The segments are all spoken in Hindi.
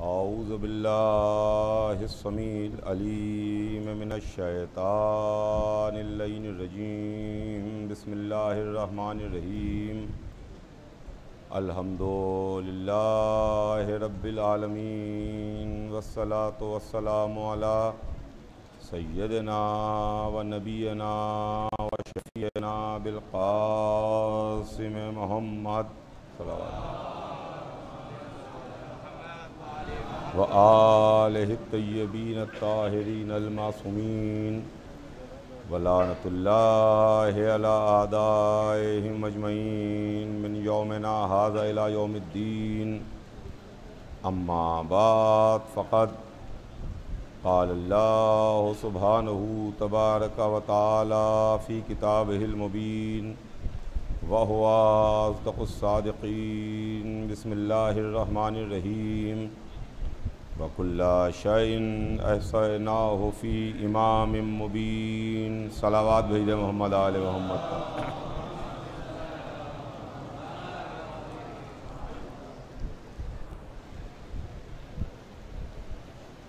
औज़ु बिल्लाहिस्समीइल अलीम मिनश्शैतानिर्रजीम बिस्मिल्लाहिर्रहमानिर्रहीम अल्हम्दुलिल्लाहि रब्बिल आलमीन वस्सलातु वस्सलामु अला सय्यदिना व नबियना व शफ़ीना बिल क़ासिम मुहम्मद व आलिहि तय्यबीन ताहिरीन अल मासूमीन व लानतुल्लाहि अला आदाइहिम अजमईन मिन यौमिना हाज़ा इला यौमिद्दीन। अम्मा बाद फ़क़द क़ालल्लाहु सुब्हानहु तबारक व तआला फ़ी किताबिहिल मुबीन व हुवा अस्दक़ुस सादिक़ीन। बिस्मिल्लाहिर्रहमानिर्रहीम व कुल्ला शैइन अहसयनाहु फ़ी इमामिम मुबीन। सलावत भेज मोहम्मद आले मोहम्मद पर।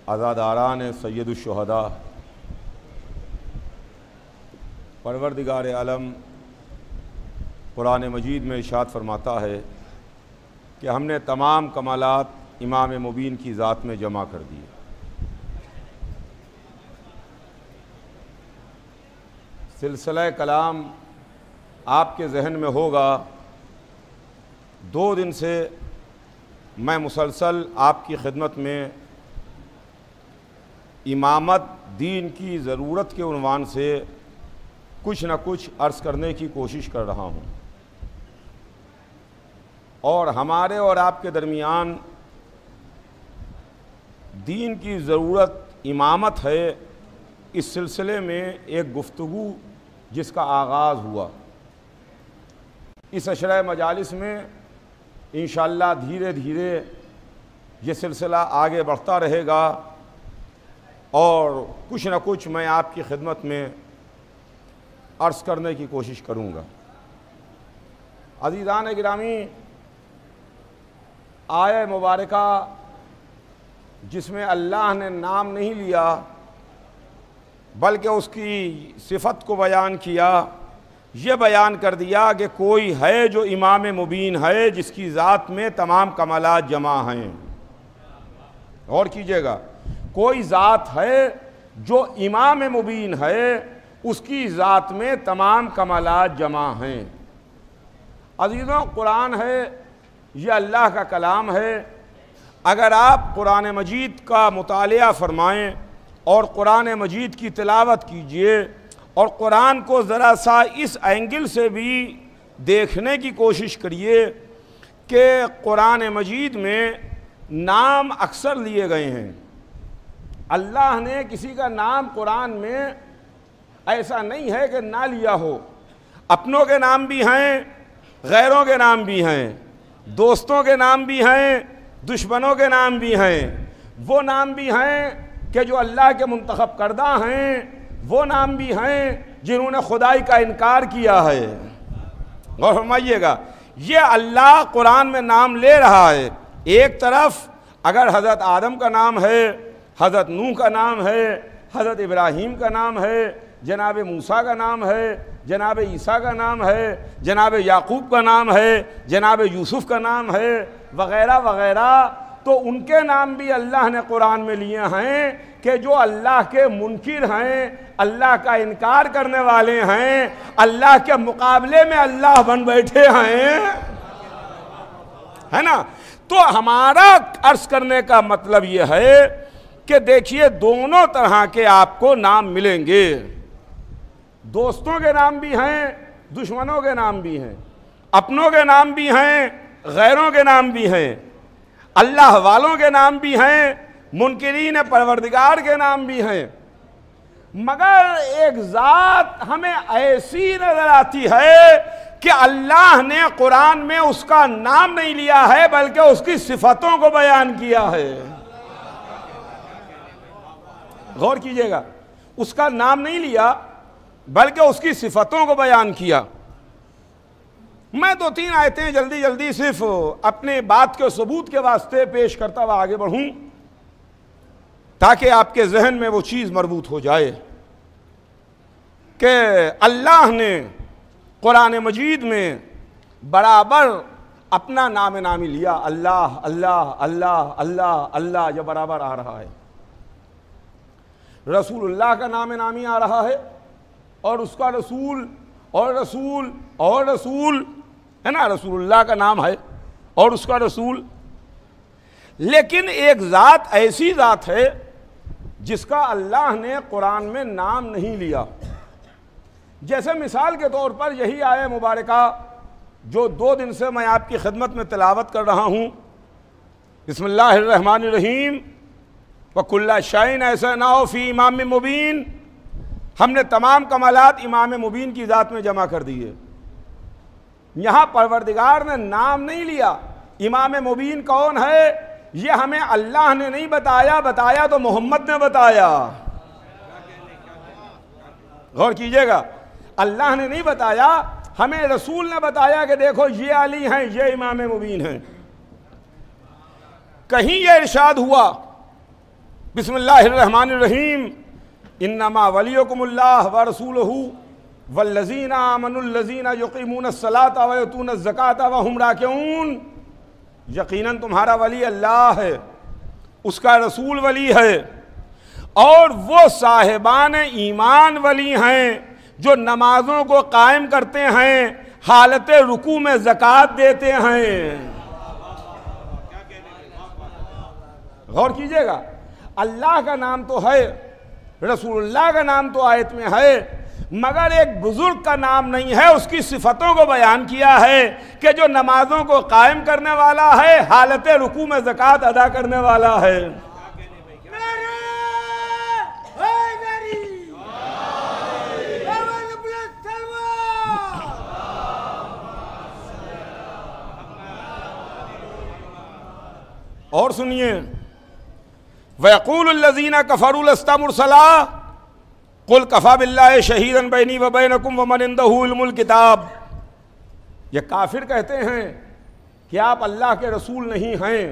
अज़ादारान सय्यदुश्शुहदा, परवरदिगार आलम कुरान मजीद में इरशाद फरमाता है कि हमने तमाम कमालात इमाम मुबीन की ज़ात में जमा कर दिए। सिलसिला कलाम आपके जहन में होगा, 2 दिन से मैं मुसलसल आपकी खिदमत में इमामत दीन की ज़रूरत के उन्वान से कुछ न कुछ अर्ज़ करने की कोशिश कर रहा हूँ, और हमारे और आपके दरमियान दीन की ज़रूरत इमामत है। इस सिलसिले में एक गुफ्तगू जिसका आगाज़ हुआ, इस अशरा मजालिस में इंशाअल्लाह धीरे धीरे ये सिलसिला आगे बढ़ता रहेगा और कुछ न कुछ मैं आपकी खिदमत में अर्ज़ करने की कोशिश करूँगा। अज़ीज़ान गिरामी, आया मुबारका जिसमें अल्लाह ने नाम नहीं लिया बल्कि उसकी सिफ़त को बयान किया, ये बयान कर दिया कि कोई है जो इमाम मुबीन है, जिसकी ज़ात में तमाम कमालात जमा हैं। और कीजिएगा, कोई ज़ात है जो इमाम मुबीन है, उसकी ज़ात में तमाम कमालात जमा हैं। अज़ीज़ों, कुरान है, ये अल्लाह का कलाम है। अगर आप कुरान मजीद का मुतालिया फ़रमाएँ और कुरान मजीद की तिलावत कीजिए और कुरान को ज़रा सा इस एंगल से भी देखने की कोशिश करिए कि कुरान मजीद में नाम अक्सर लिए गए हैं। अल्लाह ने किसी का नाम कुरान में ऐसा नहीं है कि ना लिया हो। अपनों के नाम भी हैं, गैरों के नाम भी हैं, दोस्तों के नाम भी हैं, दुश्मनों के नाम भी हैं। वो नाम भी हैं कि जो अल्लाह के मुंतखब करदा हैं, वो नाम भी हैं जिन्होंने खुदाई का इनकार किया है। और फरमाइएगा, ये अल्लाह कुरान में नाम ले रहा है। एक तरफ अगर हज़रत आदम का नाम है, हज़रत नूह का नाम है, हज़रत इब्राहीम का नाम है, जनाब मूसा का नाम है, जनाब ईसा का नाम है, जनाब याकूब का नाम है, जनाब यूसुफ़ का नाम है, वग़ैरह वग़ैरह, तो उनके नाम भी अल्लाह ने कुरान में लिए हैं कि जो अल्लाह के मुनकिर हैं, अल्लाह का इनकार करने वाले हैं, अल्लाह के मुकाबले में अल्लाह बन बैठे हैं, है ना। तो हमारा अर्ज़ करने का मतलब ये है कि देखिए, दोनों तरह के आपको नाम मिलेंगे। दोस्तों के नाम भी हैं, दुश्मनों के नाम भी हैं, अपनों के नाम भी हैं, गैरों के नाम भी हैं, अल्लाह वालों के नाम भी हैं, मुनकिरीन परवरदिगार के नाम भी हैं। मगर एक ज़ात हमें ऐसी नज़र आती है कि अल्लाह ने कुरान में उसका नाम नहीं लिया है बल्कि उसकी सिफ़तों को बयान किया है। गौर कीजिएगा, उसका नाम नहीं लिया बल्कि उसकी सिफ़तों को बयान किया। मैं 2-3 आयतें जल्दी जल्दी सिर्फ अपने बात के सबूत के वास्ते पेश करता हुआ आगे बढ़ूं, ताकि आपके जहन में वो चीज़ मरबूत हो जाए कि अल्लाह ने कुरान मजीद में बराबर अपना नाम नामी लिया। अल्लाह अल्लाह अल्लाह अल्लाह अल्लाह जब बराबर आ रहा है, रसूलुल्लाह का नाम नामी आ रहा है, और उसका रसूल और रसूल और रसूल है ना, रसूलुल्लाह का नाम है और उसका रसूल। लेकिन एक ज़ात ऐसी ज़ात है जिसका अल्लाह ने कुरान में नाम नहीं लिया। जैसे मिसाल के तौर पर यही आया मुबारका जो 2 दिन से मैं आपकी खिदमत में तिलावत कर रहा हूँ, बिस्मिल्लाहिर्रहमानिर्रहीम वकुल्ला शैइन ऐसनाउ फी इमाम मुबीन। हमने तमाम कमालात इमाम मुबीन की ज़ात में जमा कर दिए। यहाँ परवरदिगार ने नाम नहीं लिया। इमाम मुबीन कौन है ये हमें अल्लाह ने नहीं बताया, बताया तो मोहम्मद ने बताया। गौर कीजिएगा, अल्लाह ने नहीं बताया, हमें रसूल ने बताया कि देखो ये अली हैं, ये इमाम मुबीन हैं। कहीं ये इरशाद हुआ बिस्मिल्लाहिर्रहमानिर्रहीम इन्नमा वलियुकुमुल्लाह व रसूलुहु वल्लज़ीना आमनुल्लज़ीना युक़ीमूनस्सलाता व युतूनज़्ज़काता व हुम राकिऊन। यकीनन तुम्हारा वली अल्लाह है, उसका रसूल वली है, और वो साहिबान ईमान वली हैं जो नमाजों को कायम करते हैं, हालत रुकू में ज़कात देते हैं। गौर कीजिएगा, अल्लाह का नाम तो है, रसूलुल्लाह का नाम तो आयत में है, मगर एक बुजुर्ग का नाम नहीं है। उसकी सिफतों को बयान किया है कि जो नमाजों को कायम करने वाला है, हालत रुकू में ज़कात अदा करने वाला है। और सुनिए, वयक़ूलुल्लज़ीना कफ़रू लस्ता मुरसला कुल कफ़ा बिल्लाहि शहीदन बैनी व बैनकुम व मन इंदहु इल्मुल किताब। ये काफिर कहते हैं कि आप अल्लाह के रसूल नहीं हैं।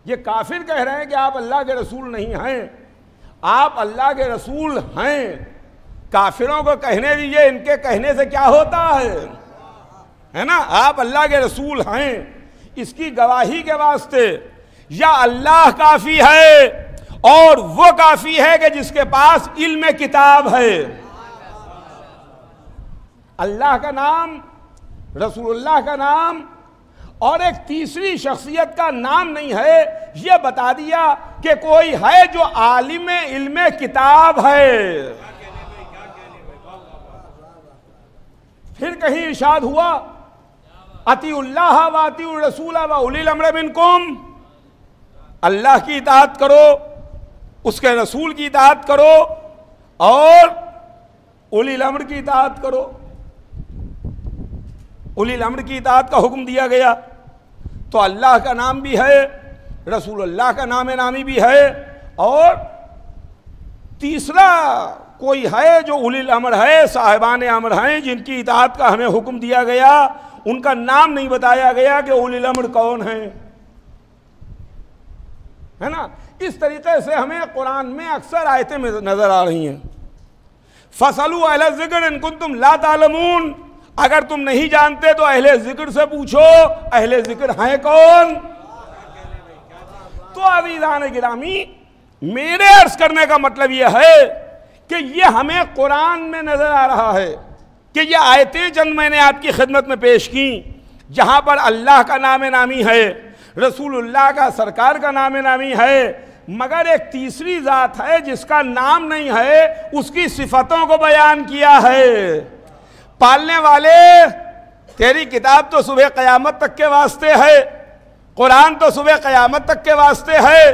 ये काफिर कह रहे हैं कि आप अल्लाह के रसूल नहीं हैं। आप अल्लाह के रसूल हैं। काफिरों को कहने दीजिए, इनके कहने से क्या होता है ना। आप अल्लाह के रसूल हैं, इसकी गवाही के वास्ते या अल्लाह काफी है, और वो काफी है कि जिसके पास इल्म किताब है। अल्लाह का नाम, रसूलुल्लाह का नाम और एक तीसरी शख्सियत का नाम नहीं है। यह बता दिया कि कोई है जो आलिम इल्म किताब है। फिर कहीं इरशाद हुआ अतीउल्लाह व अतीउर रसूल व उलिल अम्र मिनकुम। अल्लाह की इताअत करो, उसके रसूल की इताअत करो, और उलिल अम्र की इताअत करो। उलिल अम्र की इताअत का हुक्म दिया गया तो अल्लाह का नाम भी है, रसूलुल्लाह का नाम नामी भी है, और तीसरा कोई है जो उलिल अम्र है, साहिबान अम्र हैं, जिनकी इताअत का हमें हुक्म दिया गया। उनका नाम नहीं बताया गया कि उलिल अम्र कौन है ना। इस तरीके से हमें कुरान में अक्सर आयतें में नजर आ रही हैं। फसलू अहले ज़िक्र इन कुंतुम ला तालमून। अगर तुम नहीं जानते तो अहले जिक्र से पूछो, अहले जिक्र हैं कौन। तो अज़ीज़ान गिरामी, मेरे अर्ज करने का मतलब यह है कि यह हमें कुरान में नजर आ रहा है कि यह आयतें चंद मैंने आपकी खिदमत में पेश की, जहां पर अल्लाह का नाम नामी है, रसूलुल्लाह का सरकार का नाम नामी है, मगर एक तीसरी ज़ात है जिसका नाम नहीं है, उसकी सिफतों को बयान किया है। पालने वाले, तेरी किताब तो सुबह क़यामत तक के वास्ते है, कुरान तो सुबह क़यामत तक के वास्ते है,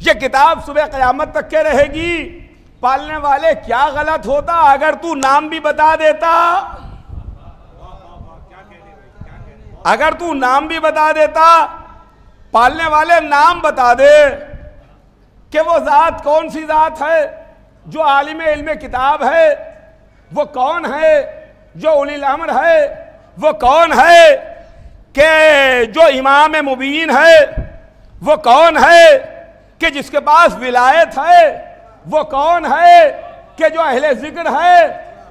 ये किताब सुबह क़यामत तक के रहेगी। पालने वाले, क्या गलत होता अगर तू नाम भी बता देता, अगर तू नाम भी बता देता। पालने वाले नाम बता दे कि वो ज़ात कौन सी ज़ात है जो आलिम इल्म किताब है, वो कौन है जो उलिल अम्र है वो कौन है, कि जो इमाम मुबीन है वो कौन है, कि जिसके पास विलायत है वो कौन है, कि जो अहले जिक्र है,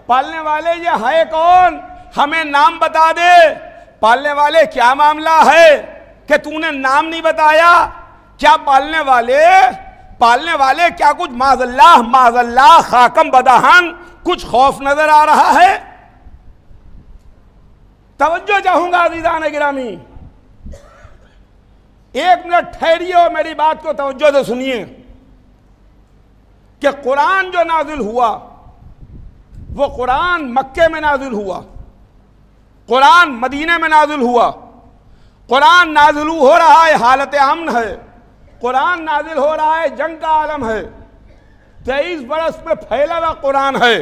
पालने वाले ये है कौन, हमें नाम बता दे। पालने वाले क्या मामला है कि तूने नाम नहीं बताया? क्या पालने वाले क्या कुछ माज़ल्लाह खाकम बदहन कुछ खौफ नजर आ रहा है? तवज्जो चाहूंगा अज़ीज़ान गिरामी, एक मिनट ठहरिए और मेरी बात को तवज्जो से सुनिए कि कुरान जो नाजिल हुआ वो कुरान मक्के में नाजिल हुआ, कुरान मदीने में नाजिल हुआ। कुरान नाजिल हो रहा है हालत अमन है, कुरान नाजिल हो रहा है जंग का आलम है, 23 बरस में फैला हुआ कुरान है।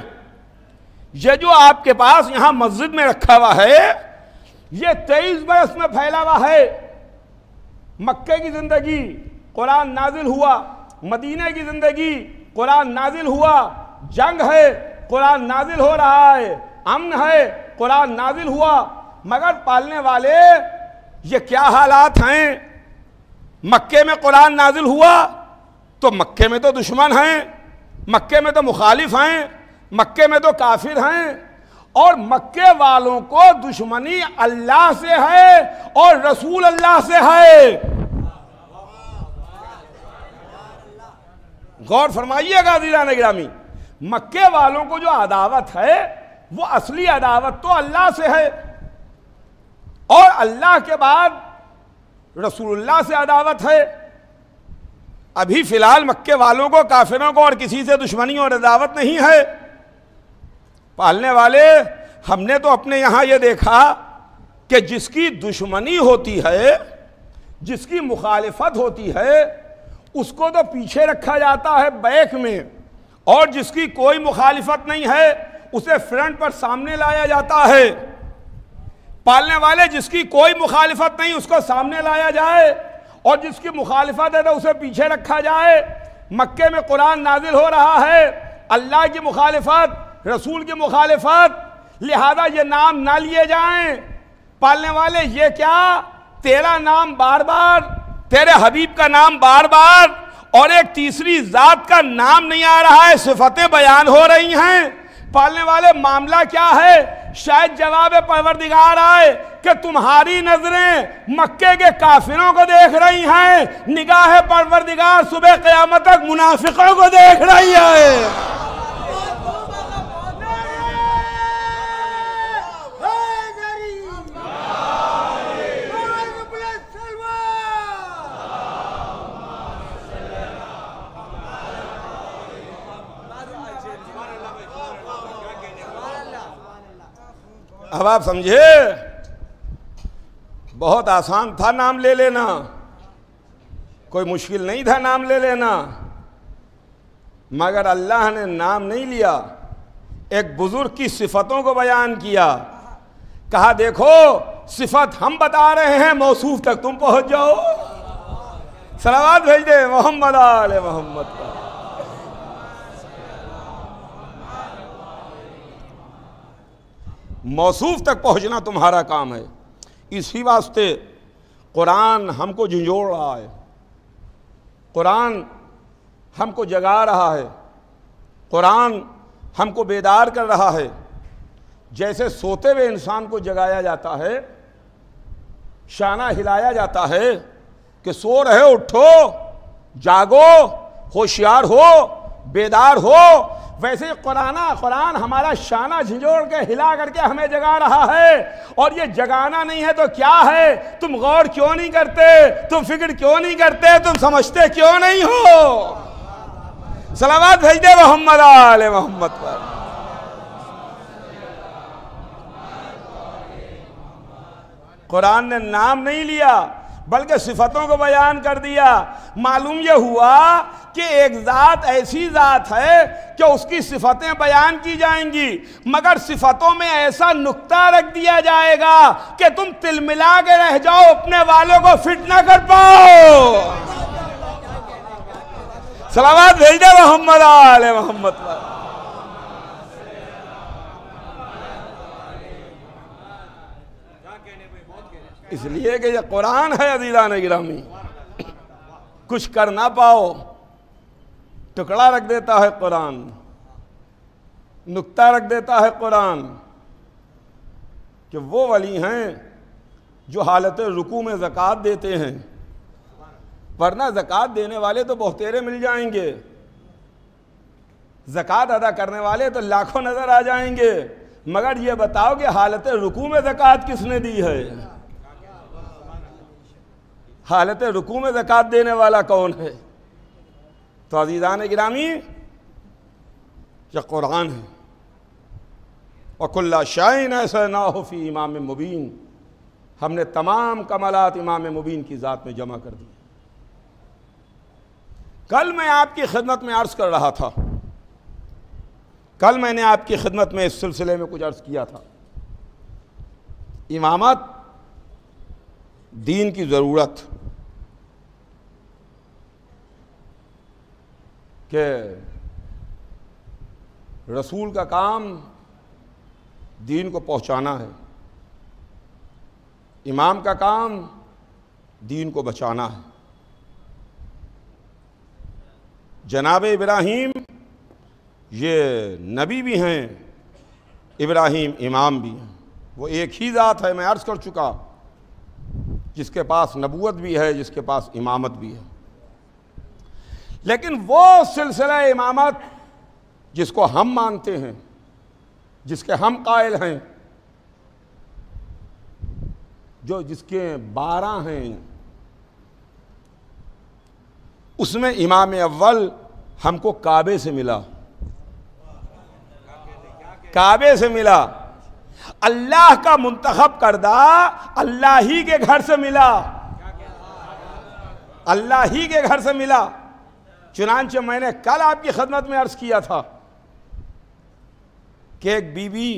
ये जो आपके पास यहां मस्जिद में रखा हुआ है ये 23 बरस में फैला हुआ है। मक्के की जिंदगी कुरान नाजिल हुआ, मदीने की जिंदगी कुरान नाजिल हुआ, जंग है कुरान नाजिल हो रहा है, अमन है कुरान नाजिल हुआ। मगर पालने वाले ये क्या हालात हैं? मक्के में कुरान नाजिल हुआ तो मक्के में तो दुश्मन हैं, मक्के में तो मुखालिफ हैं, मक्के में तो काफिर हैं, और मक्के वालों को दुश्मनी अल्लाह से है और रसूल अल्लाह से है। गौर फरमाइएगा अज़ीज़ान गिरामी, मक्के वालों को जो अदावत है वो असली अदावत तो अल्लाह से है, और अल्लाह के बाद रसूलुल्लाह से अदावत है। अभी फिलहाल मक्के वालों को, काफिरों को और किसी से दुश्मनी और अदावत नहीं है। पालने वाले हमने तो अपने यहां यह देखा कि जिसकी दुश्मनी होती है, जिसकी मुखालिफत होती है, उसको तो पीछे रखा जाता है बैक में, और जिसकी कोई मुखालिफत नहीं है उसे फ्रंट पर सामने लाया जाता है। पालने वाले जिसकी कोई मुखालिफत नहीं उसको सामने लाया जाए, और जिसकी मुखालिफत है तो उसे पीछे रखा जाए। मक्के में कुरान नाजिल हो रहा है, अल्लाह की मुखालिफत, रसूल की मुखालिफत, लिहाजा ये नाम ना लिए जाएं। पालने वाले ये क्या, तेरा नाम बार बार, तेरे हबीब का नाम बार बार, और एक तीसरी जात का नाम नहीं आ रहा है, सिफतें बयान हो रही हैं। पालने वाले मामला क्या है? शायद जवाब परवरदिगार आए कि तुम्हारी नजरें मक्के के काफिरों को देख रही हैं, निगाह परवरदिगार सुबह क़यामत तक मुनाफिकों को देख रही है। अब आप समझे, बहुत आसान था नाम ले लेना, कोई मुश्किल नहीं था नाम ले लेना, मगर अल्लाह ने नाम नहीं लिया, एक बुजुर्ग की सिफतों को बयान किया। कहा देखो सिफत हम बता रहे हैं, मौसूफ तक तुम पहुंच जाओ। सलावत भेज दे मोहम्मद आले मोहम्मद का। मौसूफ तक पहुंचना तुम्हारा काम है। इसी वास्ते कुरान हमको झंझोड़ रहा है, कुरान हमको जगा रहा है, कुरान हमको बेदार कर रहा है। जैसे सोते हुए इंसान को जगाया जाता है, शाना हिलाया जाता है कि सो रहे हो, उठो, जागो, होशियार हो, बेदार हो, वैसे कुरान हमारा शाना झिझोड़ के हिला करके हमें जगा रहा है। और ये जगाना नहीं है तो क्या है? तुम गौर क्यों नहीं करते? तुम फिक्र क्यों नहीं करते? तुम समझते क्यों नहीं हो? सलावत भेज दे मोहम्मद आले मोहम्मद पर। कुरान ने नाम नहीं लिया बल्कि सिफतों को बयान कर दिया। मालूम यह हुआ कि एक जात ऐसी जात है कि उसकी सिफतें बयान की जाएंगी, मगर सिफतों में ऐसा नुक्ता रख दिया जाएगा कि तुम तिलमिला के रह जाओ, अपने वालों को फिट ना कर पाओ। सलावत भेज दे मोहम्मद आले मोहम्मद पर। इसलिए कि ये कुरान है अज़ीज़ान गिरामी, कुछ कर ना पाओ, टुकड़ा रख देता है कुरान, नुक्ता रख देता है कुरान कि वो वली हैं जो हालत रुकू में ज़कात देते हैं, वरना ज़कात देने वाले तो बहुतेरे मिल जाएंगे, ज़कात अदा करने वाले तो लाखों नज़र आ जाएंगे, मगर ये बताओ कि हालत रुकू में ज़कात किसने दी है? हालत रुकू में ज़कात देने वाला कौन है? तो अज़ीज़ान गिरामी ये कुरान है। और कुल्ला शाइन ऐसा ना हो फी इमाम मुबीन, हमने तमाम कमालात इमाम मुबीन की ज़ात में जमा कर दी। कल मैं आपकी खिदमत में अर्ज़ कर रहा था, कल मैंने आपकी खिदमत में इस सिलसिले में कुछ अर्ज़ किया था, इमामत दीन की ज़रूरत के रसूल का काम दीन को पहुंचाना है, इमाम का काम दीन को बचाना है। जनाब इब्राहीम ये नबी भी हैं, इब्राहीम इमाम भी हैं, वो एक ही ज़ात है, मैं अर्ज़ कर चुका, जिसके पास नबूवत भी है, जिसके पास इमामत भी है। लेकिन वो सिलसिला इमामत जिसको हम मानते हैं, जिसके हम कायल हैं, जो जिसके 12 हैं, उसमें इमाम अव्वल हमको काबे से मिला, काबे से मिला, अल्लाह का मुंतखब करदा अल्लाह ही के घर से मिला, अल्लाह ही के घर से मिला। चुनांचे मैंने कल आपकी खिदमत में अर्ज किया था कि एक बीवी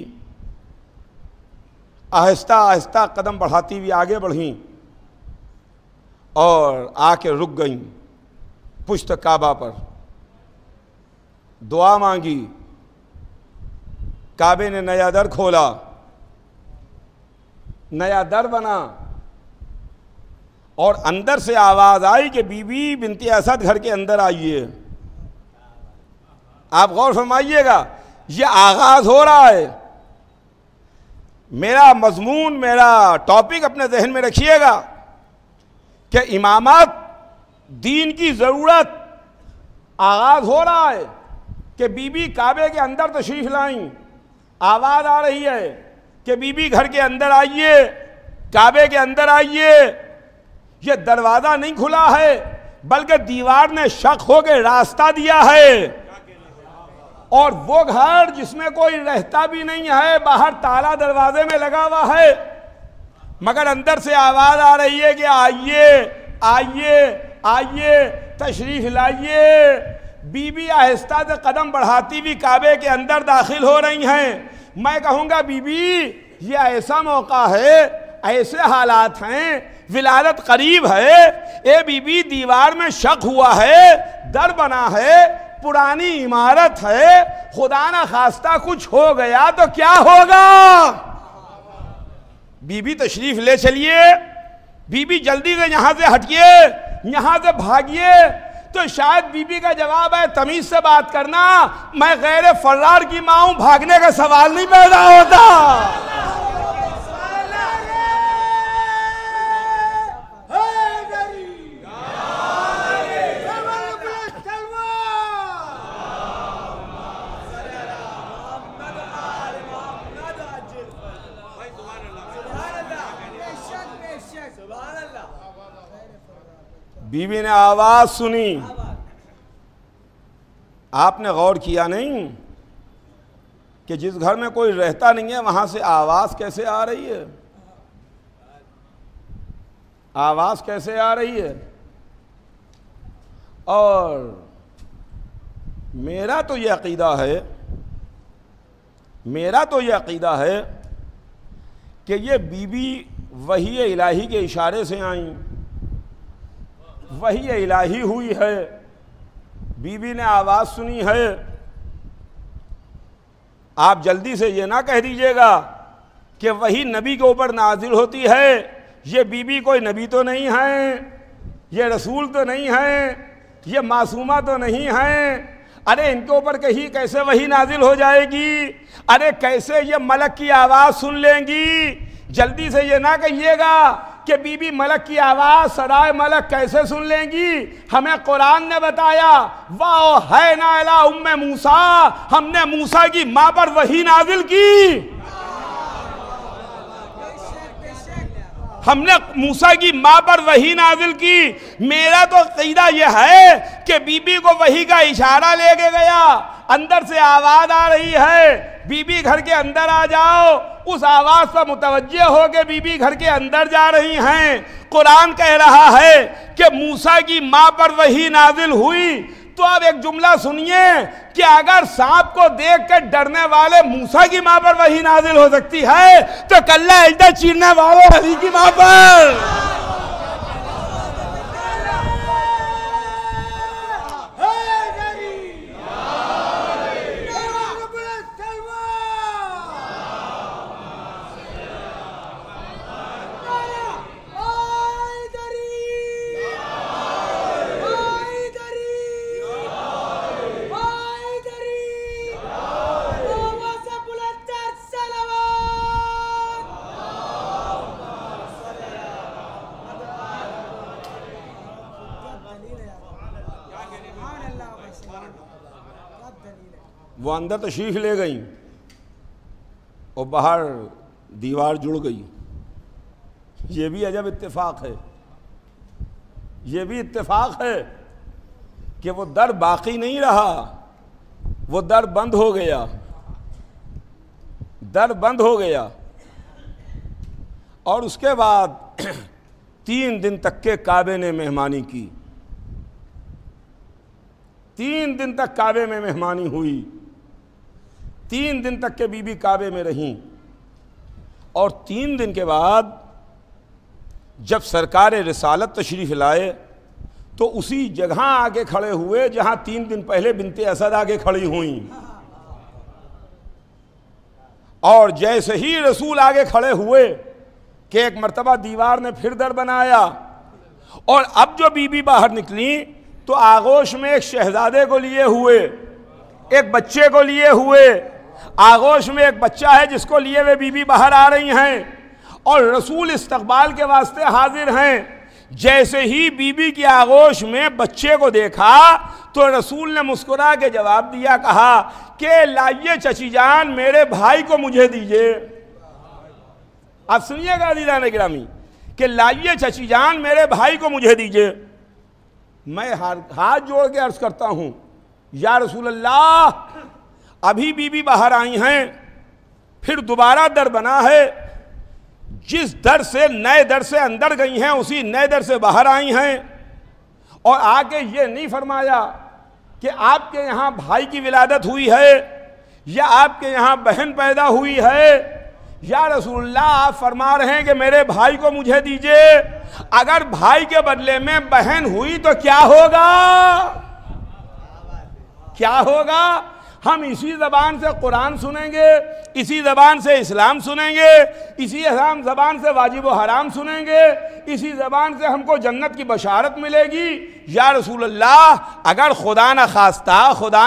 आहिस्ता आहिस्ता कदम बढ़ाती हुई आगे बढ़ी और आके रुक गईं पुश्त काबा पर, दुआ मांगी, काबे ने नया दर खोला, नया दर बना और अंदर से आवाज आई कि बीबी बिनती असद घर के अंदर आइए। आप गौर फरमाइएगा, ये आगाज हो रहा है। मेरा मजमून, मेरा टॉपिक अपने जहन में रखिएगा कि इमामत दीन की जरूरत, आगाज हो रहा है कि बीबी काबे के अंदर तशरीफ लाईं, आवाज आ रही है कि बीबी घर के अंदर आइए, काबे के अंदर आइए। ये दरवाजा नहीं खुला है बल्कि दीवार ने शक हो के रास्ता दिया है, और वो घर जिसमें कोई रहता भी नहीं है, बाहर ताला दरवाजे में लगा हुआ है, मगर अंदर से आवाज आ रही है कि आइए आइए आइए, तशरीफ लाइए। बीबी आहिस्ता से कदम बढ़ाती हुई काबे के अंदर दाखिल हो रही हैं। मैं कहूँगा बीबी ये ऐसा मौका है, ऐसे हालात हैं, विलादत करीब है, ए बीबी दीवार में शक हुआ है, दर बना है, पुरानी इमारत है, खुदा ना खास्ता कुछ हो गया तो क्या होगा? बीबी तशरीफ ले चलिए, बीबी जल्दी से यहां से हटिए, यहां से भागिए। तो शायद बीबी का जवाब है तमीज से बात करना, मैं गैर फर्रार की मां हूं, भागने का सवाल नहीं पैदा होता। बीवी ने आवाज सुनी, आपने गौर किया नहीं कि जिस घर में कोई रहता नहीं है वहां से आवाज कैसे आ रही है? आवाज कैसे आ रही है? और मेरा तो ये अकीदा है, मेरा तो ये अकीदा है कि ये बीवी वही इलाही के इशारे से आई, वही इलाही हुई है। बीवी ने आवाज़ सुनी है। आप जल्दी से ये ना कह दीजिएगा कि वही नबी के ऊपर नाजिल होती है ये बीबी कोई नबी तो नहीं है, ये रसूल तो नहीं है, ये मासूमा तो नहीं है। अरे इनके ऊपर कहीं कैसे वही नाजिल हो जाएगी? अरे कैसे ये मलक की आवाज़ सुन लेंगी? जल्दी से ये ना कहिएगा कि बीबी मलक की आवाज़ सराय मलक कैसे सुन लेंगी। हमें कुरान ने बताया, वाह है ना अला उम्मे मूसा, हमने मूसा की माँ पर वही नाजिल की। हमने मूसा की माँ पर वही नाजिल की। मेरा तो अक़ीदा यह है कि बीबी को वही का इशारा लेके गया, अंदर से आवाज़ आ रही है, बीबी घर के अंदर आ जाओ। उस आवाज़ पर मुतवज्जे हो के बीबी घर के अंदर जा रही हैं। कुरान कह रहा है कि मूसा की माँ पर वही नाजिल हुई। तो अब एक जुमला सुनिए कि अगर सांप को देख कर डरने वाले मूसा की माँ पर वही नाजिल हो सकती है, तो कल्ला इल्दा चीरने वाले अली की माँ पर। वो अंदर तशरीफ ले गई और बाहर दीवार जुड़ गई। ये भी अजब इत्तेफाक है, ये भी इत्तेफाक है कि वो दर बाकी नहीं रहा, वो दर बंद हो गया, दर बंद हो गया। और उसके बाद 3 दिन तक के काबे ने मेहमानी की। 3 दिन तक काबे में मेहमानी हुई। 3 दिन तक के बीबी काबे में रहीं। और 3 दिन के बाद जब सरकार रिसालत तशरीफ़ लाए तो उसी जगह आके खड़े हुए जहां 3 दिन पहले बिनते असद आके खड़ी हुई। और जैसे ही रसूल आगे खड़े हुए कि एक मर्तबा दीवार ने फिर दर बनाया। और अब जो बीबी बाहर निकली तो आगोश में एक शहजादे को लिए हुए, एक बच्चे को लिए हुए। आगोश में एक बच्चा है जिसको लिए वे बीबी बाहर आ रही हैं और रसूल इस्तकबाल के वास्ते हाजिर हैं। जैसे ही बीबी की आगोश में बच्चे को देखा तो रसूल ने मुस्कुरा के जवाब दिया, कहा कि लाइए चची जान, मेरे भाई को मुझे दीजिए। आप सुनिएगा अज़ीज़ान गिरामी, कि लाइए चची जान, मेरे भाई को मुझे दीजिए। मैं हाथ जोड़ के अर्ज करता हूं, या रसूल अल्लाह, अभी बीबी बाहर आई हैं, फिर दोबारा दर बना है। जिस दर से नए दर से अंदर गई हैं उसी नए दर से बाहर आई हैं। और आके ये नहीं फरमाया कि आपके यहाँ भाई की विलादत हुई है या आपके यहाँ बहन पैदा हुई है। या रसूलुल्लाह, आप फरमा रहे हैं कि मेरे भाई को मुझे दीजिए। अगर भाई के बदले में बहन हुई तो क्या होगा? क्या होगा? हम इसी ज़बान से कुरान सुनेंगे, इसी ज़बान से इस्लाम सुनेंगे, इसी ज़बान से वाजिब व हराम सुनेंगे, इसी ज़बान से हमको जन्नत की बशारत मिलेगी। या रसूल अल्लाह, अगर खुदा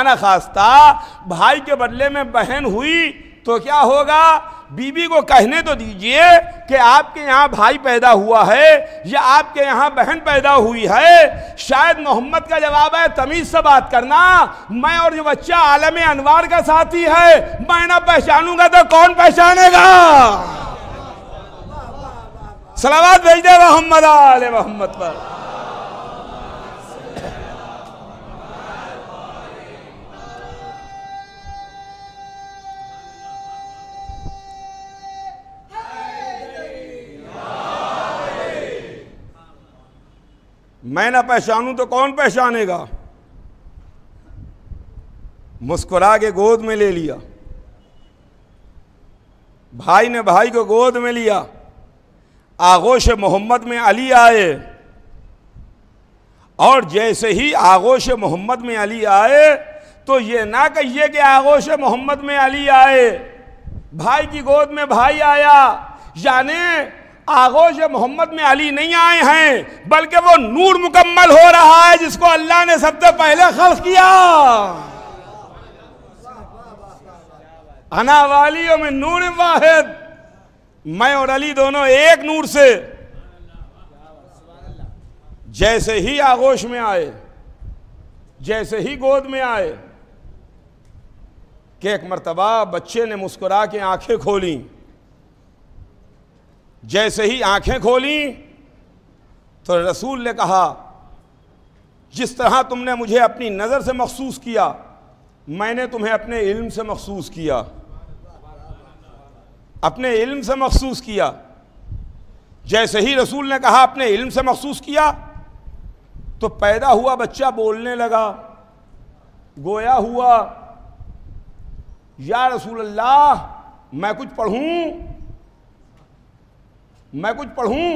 न खास्ता भाई के बदले में बहन हुई तो क्या होगा? बीबी को कहने तो दीजिए कि आपके यहाँ भाई पैदा हुआ है या आपके यहाँ बहन पैदा हुई है। शायद मोहम्मद का जवाब है, तमीज से बात करना, मैं और ये बच्चा आलम अनवार का साथी है, मैं ना पहचानूंगा तो कौन पहचानेगा? सलावत भेज दे मोहम्मद आले मोहम्मद पर। मैं ना पहचानूं तो कौन पहचानेगा? मुस्कुरा के गोद में ले लिया, भाई ने भाई को गोद में लिया। आगोश मोहम्मद में अली आए और जैसे ही आगोश मोहम्मद में अली आए तो ये ना कहिए कि आगोश मोहम्मद में अली आए, भाई की गोद में भाई आया। यानी आगोश मोहम्मद में अली नहीं आए हैं, बल्कि वो नूर मुकम्मल हो रहा है जिसको अल्लाह ने सबसे पहले खल्क़ किया। अना वालियों में नूर वाहिद, मैं और अली दोनों एक नूर से। जैसे ही आगोश में आए, जैसे ही गोद में आए कि एक मर्तबा बच्चे ने मुस्कुरा के आंखें खोली। जैसे ही आंखें खोली तो रसूल ने कहा, जिस तरह तुमने मुझे अपनी नज़र से महसूस किया, मैंने तुम्हें अपने इल्म से महसूस किया, अपने इल्म से महसूस किया। जैसे ही रसूल ने कहा अपने इल्म से महसूस किया, तो पैदा हुआ बच्चा बोलने लगा, गोया हुआ, या रसूल अल्लाह मैं कुछ पढ़ूं, मैं कुछ पढ़ूं।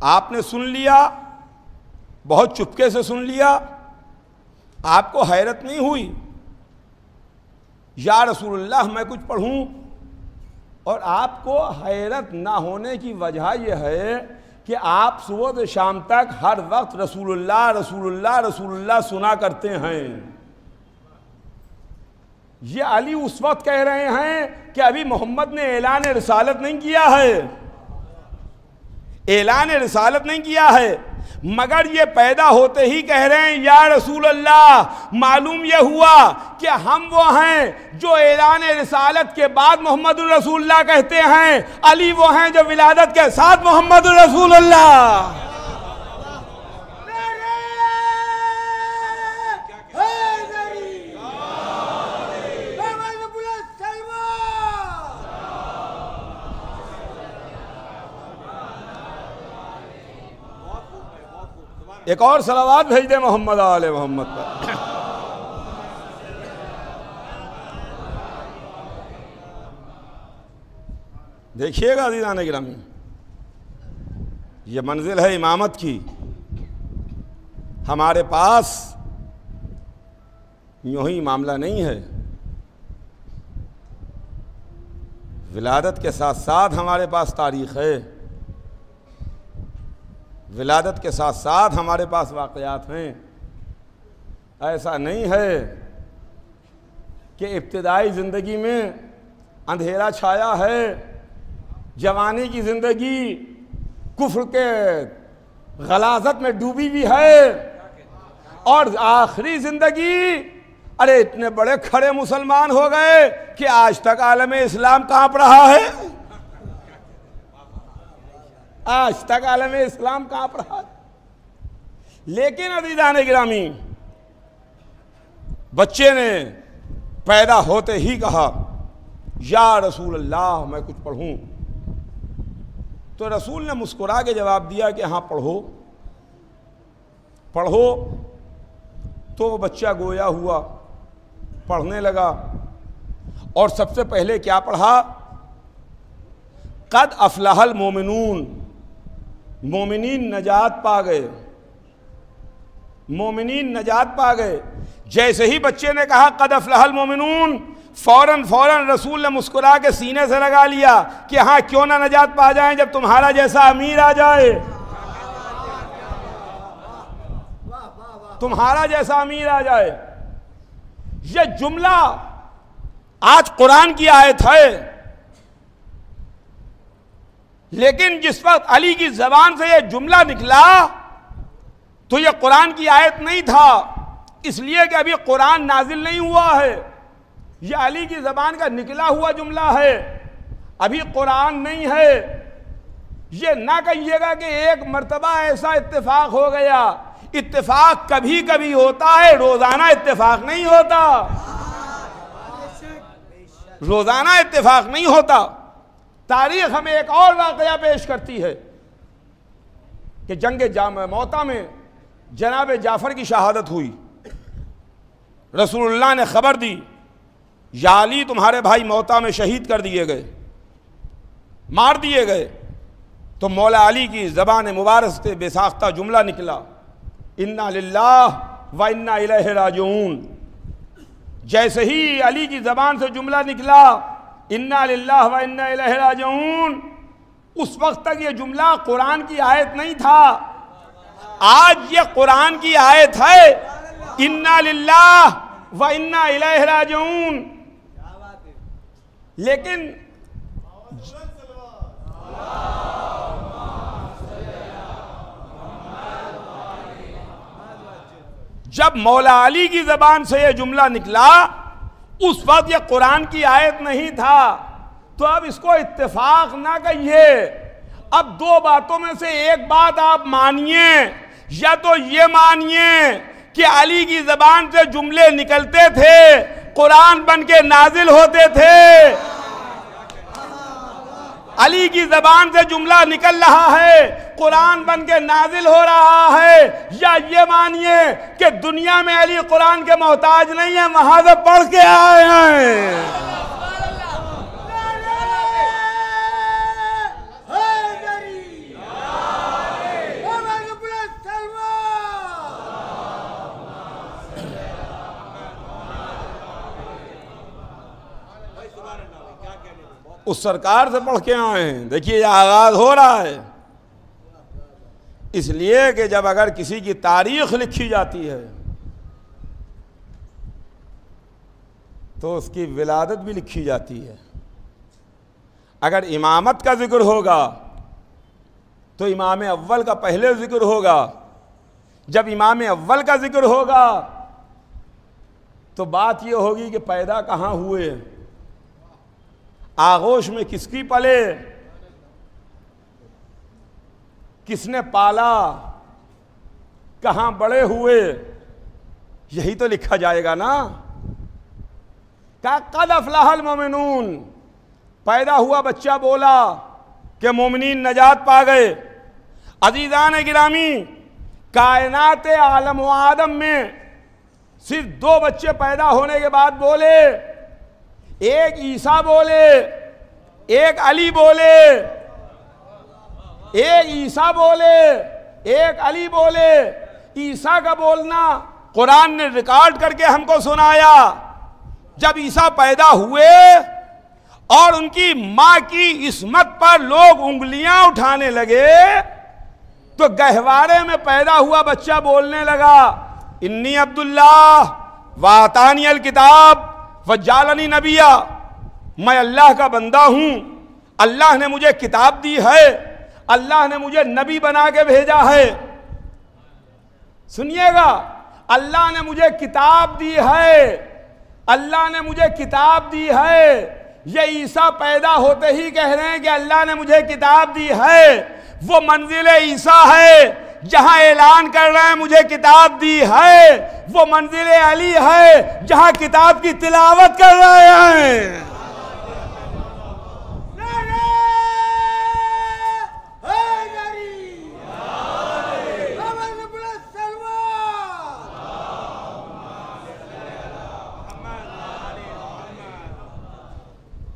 आपने सुन लिया, बहुत चुपके से सुन लिया, आपको हैरत नहीं हुई, या रसूल अल्लाह मैं कुछ पढ़ूं। और आपको हैरत ना होने की वजह यह है कि आप सुबह से शाम तक हर वक्त रसूलुल्लाह रसूलुल्लाह रसूलुल्लाह सुना करते हैं। ये अली उस वक्त कह रहे हैं कि अभी मोहम्मद ने ऐलान रिसालत नहीं किया है, ऐलान रिसालत नहीं किया है, मगर ये पैदा होते ही कह रहे हैं या रसूल अल्लाह, मालूम ये हुआ कि हम वो हैं जो ऐलान रिसालत के बाद मोहम्मद रसूलुल्लाह कहते हैं, अली वो हैं जो विलादत के साथ मोहम्मद रसूलुल्लाह। एक और सलावात भेज दे मोहम्मद आले मोहम्मद पर। देखिएगा अज़ीज़ान गिरामी, ये मंजिल है इमामत की। हमारे पास यूं ही मामला नहीं है, विलादत के साथ साथ हमारे पास तारीख़ है, विलादत के साथ साथ हमारे पास वाक़यात हैं। ऐसा नहीं है कि इब्तिदाई ज़िंदगी में अंधेरा छाया है, जवानी की ज़िंदगी कुफ्र के गलाज़त में डूबी हुई है, और आखिरी ज़िंदगी, अरे इतने बड़े खड़े मुसलमान हो गए कि आज तक आलम इस्लाम काँप रहा है, आज तक आलम इस्लाम काँप रहा है। लेकिन अज़ीज़ान गिरामी, बच्चे ने पैदा होते ही कहा या रसूल अल्लाह मैं कुछ पढ़ूं। तो रसूल ने मुस्कुरा के जवाब दिया कि हाँ पढ़ो, पढ़ो। तो वो बच्चा गोया हुआ, पढ़ने लगा, और सबसे पहले क्या पढ़ा? कद अफलहल मोमिनून, मोमिनीन नजात पा गए, मोमिनीन नजात पा गए। जैसे ही बच्चे ने कहा कद अफलहल मोमिनून, फौरन रसूल ने मुस्कुरा के सीने से लगा लिया कि हाँ क्यों ना नजात पा जाएं जब तुम्हारा जैसा अमीर आ जाए, तुम्हारा जैसा अमीर आ जाए। ये जुमला आज कुरान की आयत है, लेकिन जिस वक्त अली की जबान से यह जुमला निकला तो यह कुरान की आयत नहीं था, इसलिए कि अभी कुरान नाजिल नहीं हुआ है। यह अली की जबान का निकला हुआ जुमला है, अभी कुरान नहीं है। यह ना कहिएगा कि एक मर्तबा ऐसा इत्तेफाक हो गया, इत्तेफाक कभी कभी होता है, रोजाना इत्तेफाक नहीं होता, रोजाना इत्तेफाक नहीं होता। तारीख हमें एक और वाक़या पेश करती है कि जंग मौता में जनाब जाफ़र की शहादत हुई। रसूलुल्लाह ने खबर दी या अली तुम्हारे भाई मौता में शहीद कर दिए गए, मार दिए गए। तो मौला अली की ज़बान मुबारक से बेसाख्ता जुमला निकला, इन्ना लिल्लाह व इन्ना इलैहि राजिऊन। जैसे ही अली की ज़बान से जुमला निकला इन्ना लिल्लाह व इन्ना इलैहि राजिऊन, उस वक्त तक ये जुमला कुरान की आयत नहीं था। आज ये कुरान की आयत है, इन्ना लिल्लाह व इन्ना इलैहि राजिऊन। लेकिन जब मौला अली की जबान से यह जुमला निकला, उस वक्त यह कुरान की आयत नहीं था। तो अब इसको इत्तेफाक ना कहिए। अब दो बातों में से एक बात आप मानिए, या तो ये मानिए कि अली की जबान से जुमले निकलते थे, कुरान बन के नाजिल होते थे। अली की जबान से जुमला निकल रहा है, कुरान बन के नाजिल हो रहा है। या ये मानिए कि दुनिया में अली कुरान के मोहताज नहीं है, वहां से पढ़ के आए हैं। उस सरकार से पढ़ के आए हैं। देखिए यह आगाज हो रहा है, इसलिए कि जब अगर किसी की तारीख लिखी जाती है तो उसकी विलादत भी लिखी जाती है। अगर इमामत का जिक्र होगा तो इमाम अव्वल का पहले जिक्र होगा। जब इमाम अव्वल का जिक्र होगा तो बात यह होगी कि पैदा कहाँ हुए, आगोश में किसकी पले, किसने पाला, कहां बड़े हुए, यही तो लिखा जाएगा ना। क्या कद अफलाहल मोमिनून, पैदा हुआ बच्चा बोला कि मोमिनीन नजात पा गए। अजीजान गिरामी, कायनात आलम व आदम में सिर्फ दो बच्चे पैदा होने के बाद बोले, एक ईसा बोले, एक अली बोले। एक ईसा बोले, एक अली बोले। ईसा का बोलना कुरान ने रिकॉर्ड करके हमको सुनाया। जब ईसा पैदा हुए और उनकी मां की इस्मत पर लोग उंगलियां उठाने लगे तो गहवारे में पैदा हुआ बच्चा बोलने लगा, इन्नी अब्दुल्लाह वातानी अल किताब वजालनी नबिया, मैं अल्लाह का बंदा हूं, अल्लाह ने मुझे किताब दी है, अल्लाह ने मुझे नबी बना के भेजा है। सुनिएगा, अल्लाह ने मुझे किताब दी है, अल्लाह ने मुझे किताब दी है। ये ईसा पैदा होते ही कह रहे हैं कि अल्लाह ने मुझे किताब दी है। वो मंजिल ईसा है जहां ऐलान कर रहे हैं मुझे किताब दी है। वो मंजिल अली है जहां किताब की तिलावत कर रहे हैं।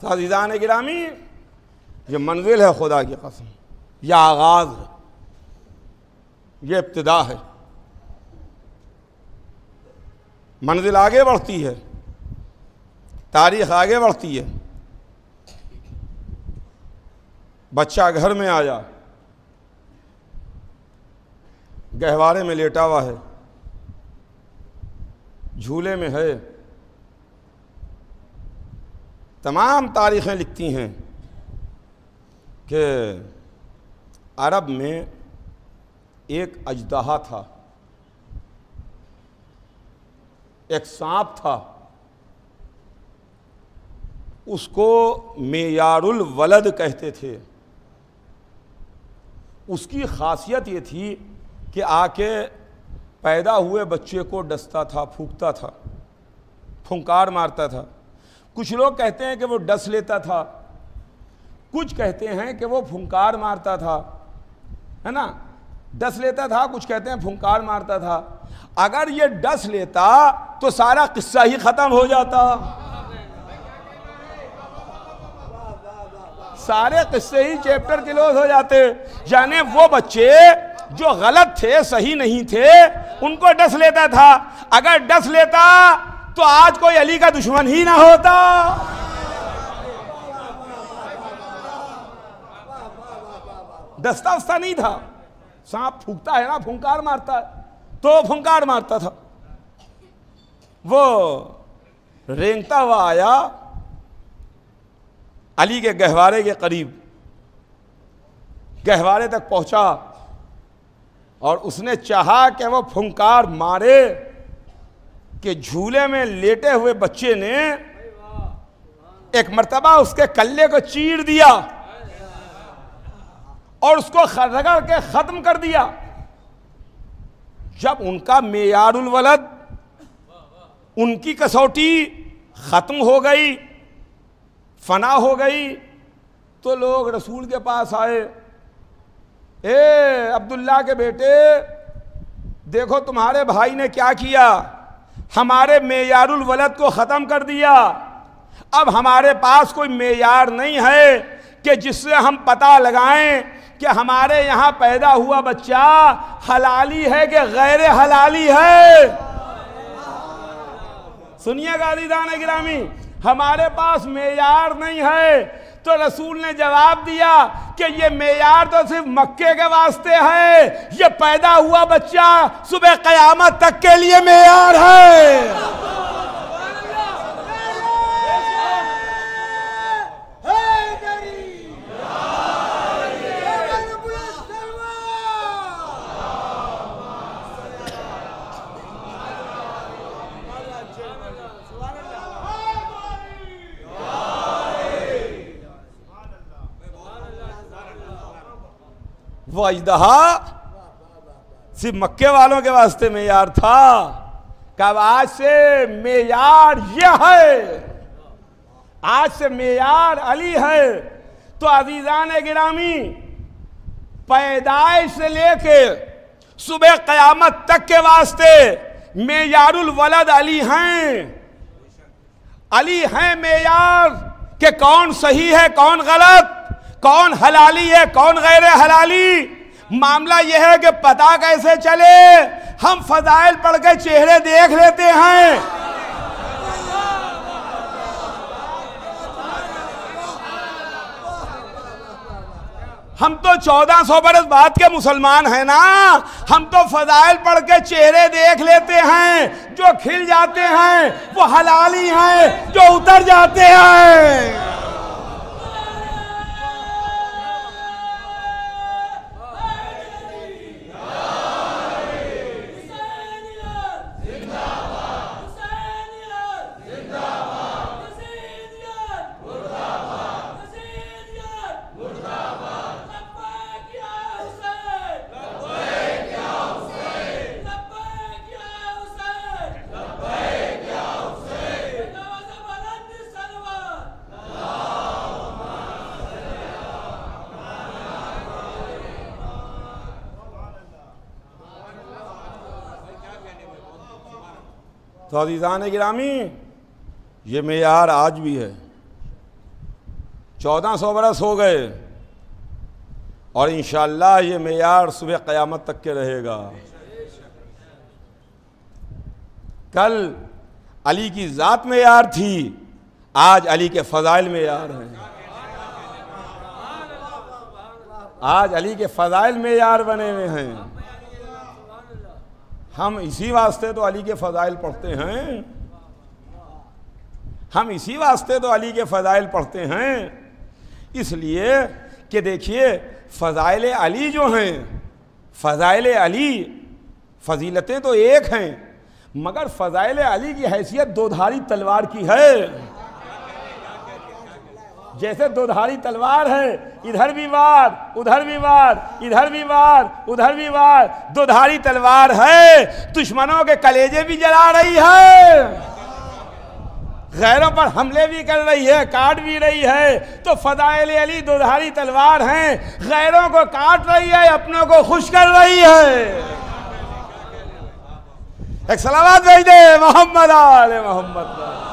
अज़ीज़ान गिरामी, ये मंजिल है खुदा की कसम, यह आगाज है, ये इब्तिदा है। मंजिल आगे बढ़ती है, तारीख आगे बढ़ती है। बच्चा घर में आया, गहवारे में लेटा हुआ है, झूले में है। तमाम तारीखें लिखती हैं कि अरब में एक अजदहा था, एक सांप था, उसको मेयारुल वलद कहते थे। उसकी खासियत ये थी कि आके पैदा हुए बच्चे को डसता था, फूंकता था, फुंकार मारता था। कुछ लोग कहते हैं कि वो डस लेता था, कुछ कहते हैं कि वो फुंकार मारता था, है ना, डस लेता था, कुछ कहते हैं फुंकार मारता था। अगर ये डस लेता तो सारा किस्सा ही खत्म हो जाता, सारे किस्से ही चैप्टर क्लोज हो जाते। यानी वो बच्चे जो गलत थे, सही नहीं थे, उनको डस लेता था। अगर डस लेता तो आज कोई अली का दुश्मन ही ना होता। डसता वसता नहीं था। सांप फूंकता है ना, फुंकार मारता है, तो फुंकार मारता था। वो रेंगता हुआ आया अली के गहवारे के करीब, गहवारे तक पहुंचा और उसने चाहा कि वो फुंकार मारे कि झूले में लेटे हुए बच्चे ने एक मर्तबा उसके कल्ले को चीर दिया और उसको रगड़ के खत्म कर दिया। जब उनका मेयारुल वलद, उनकी कसौटी खत्म हो गई, फना हो गई, तो लोग रसूल के पास आए, ए अब्दुल्ला के बेटे, देखो तुम्हारे भाई ने क्या किया, हमारे मेयारुल वलद को ख़त्म कर दिया। अब हमारे पास कोई मेयार नहीं है कि जिससे हम पता लगाएं कि हमारे यहाँ पैदा हुआ बच्चा हलाली है कि गैर हलाली है। सुनिएगा अज़ीज़ान गिरामी, हमारे पास मेयार नहीं है। तो रसूल ने जवाब दिया कि ये मेयार तो सिर्फ मक्के के वास्ते है, ये पैदा हुआ बच्चा सुबह क़यामत तक के लिए मेयार है। वो अजदहा सिर्फ मक्के वालों के वास्ते मेयार था। कब आज से मेयार ये है, आज से मेयार अली है। तो अज़ीज़ान गिरामी, पैदाइश से लेके सुबह क़यामत तक के वास्ते मेयारुल वलद अली हैं। अली हैं मेयार कि कौन सही है कौन गलत, कौन हलाली है कौन गैर हलाली। मामला यह है कि पता कैसे चले, हम फजाइल पढ़ के चेहरे देख लेते हैं। हम तो 1400 बरस बाद के मुसलमान हैं ना, हम तो फजाइल पढ़ के चेहरे देख लेते हैं। जो खिल जाते हैं वो हलाली हैं, जो उतर जाते हैं तो अज़ीज़ान गिरामी, ये मेयार आज भी है। 1400 बरस हो गए और इंशाअल्लाह ये मेयार सुबह क़यामत तक के रहेगा। कल अली की ज़ात मेयार थी, आज अली के फ़ज़ाइल मेयार हैं। आज अली के फ़ज़ाइल मेयार बने हुए हैं। हम इसी वास्ते तो अली के फ़ज़ाइल पढ़ते हैं, हम इसी वास्ते तो अली के फ़ज़ाइल पढ़ते हैं। इसलिए कि देखिए, फ़ज़ाइल अली जो हैं, फ़ज़ाइल अली फ़जीलतें तो एक हैं, मगर फ़ज़ाइल अली की हैसियत दोधारी तलवार की है। जैसे दोधारी तलवार है, इधर भी वार उधर भी वार, इधर भी वार उधर भी वार, दोधारी तलवार है। दुश्मनों के कलेजे भी जला रही है, गैरों पर हमले भी कर रही है, काट भी रही है। तो फ़ज़ाइल अली दोधारी तलवार हैं, गैरों को काट रही है, अपनों को खुश कर रही है। एक सलावत भेज दे मोहम्मद आले मोहम्मद।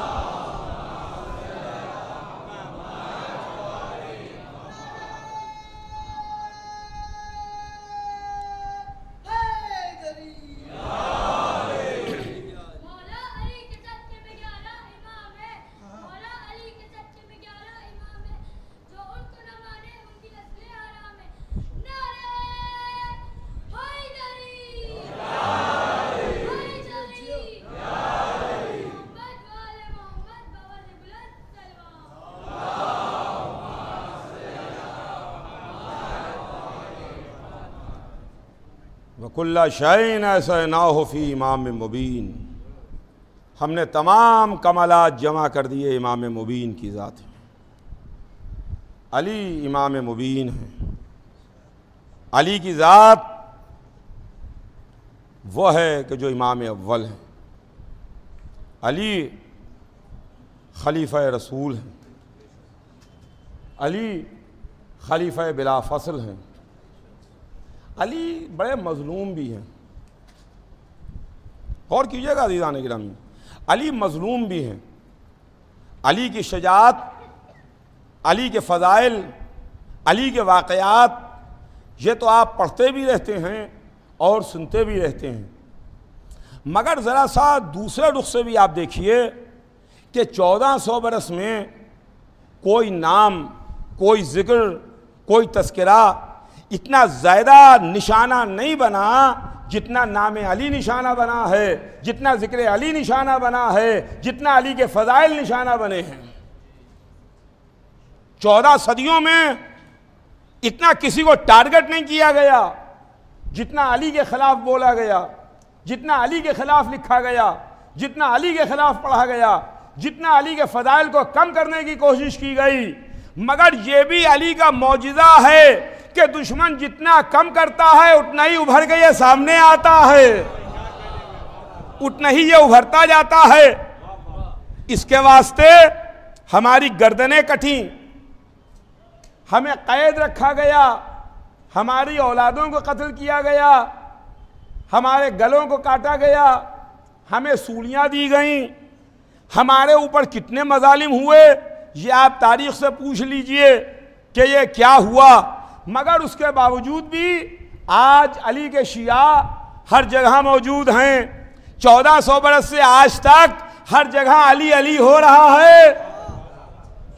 कुल्ला शैइन ऐसनाहु फी इमाम मुबीन, हमने तमाम कमालात जमा कर दिए इमाम मुबीन की ज़ात में। अली इमाम मुबीन है। अली की ज़ात वो है कि जो इमाम अव्वल है। अली खलीफा रसूल हैं। अली खलीफा बिला फसल हैं। अली बड़े मज़लूम भी हैं। गौर कीजिएगा अज़ीज़ान गिरामी, अली मज़लूम भी हैं। अली की शजाअत, अली के फ़ज़ाइल, अली के वाक़यात, ये तो आप पढ़ते भी रहते हैं और सुनते भी रहते हैं, मगर ज़रा सा दूसरे रुख से भी आप देखिए कि 1400 बरस में कोई नाम, कोई ज़िक्र, कोई तज़किरा इतना ज़्यादा निशाना नहीं बना जितना नाम अली निशाना बना है, जितना ज़िक्र अली निशाना बना है, जितना अली के फ़ज़ाइल निशाना बने हैं। 14 सदियों में इतना किसी को टारगेट नहीं किया गया जितना अली के ख़िलाफ़ बोला गया, जितना अली के ख़िलाफ़ लिखा गया, जितना अली के ख़िलाफ़ पढ़ा गया, जितना अली के फ़ज़ाइल को कम करने की कोशिश की गई। मगर ये भी अली का मौजिज़ा है कि दुश्मन जितना कम करता है उतना ही उभर के ये सामने आता है, उतना ही ये उभरता जाता है। इसके वास्ते हमारी गर्दनें कटी, हमें कैद रखा गया, हमारी औलादों को कत्ल किया गया, हमारे गलों को काटा गया, हमें सूलियां दी गईं, हमारे ऊपर कितने मजालिम हुए ये आप तारीख से पूछ लीजिए कि ये क्या हुआ। मगर उसके बावजूद भी आज अली के शिया हर जगह मौजूद हैं। 1400 बरस से आज तक हर जगह अली अली हो रहा है,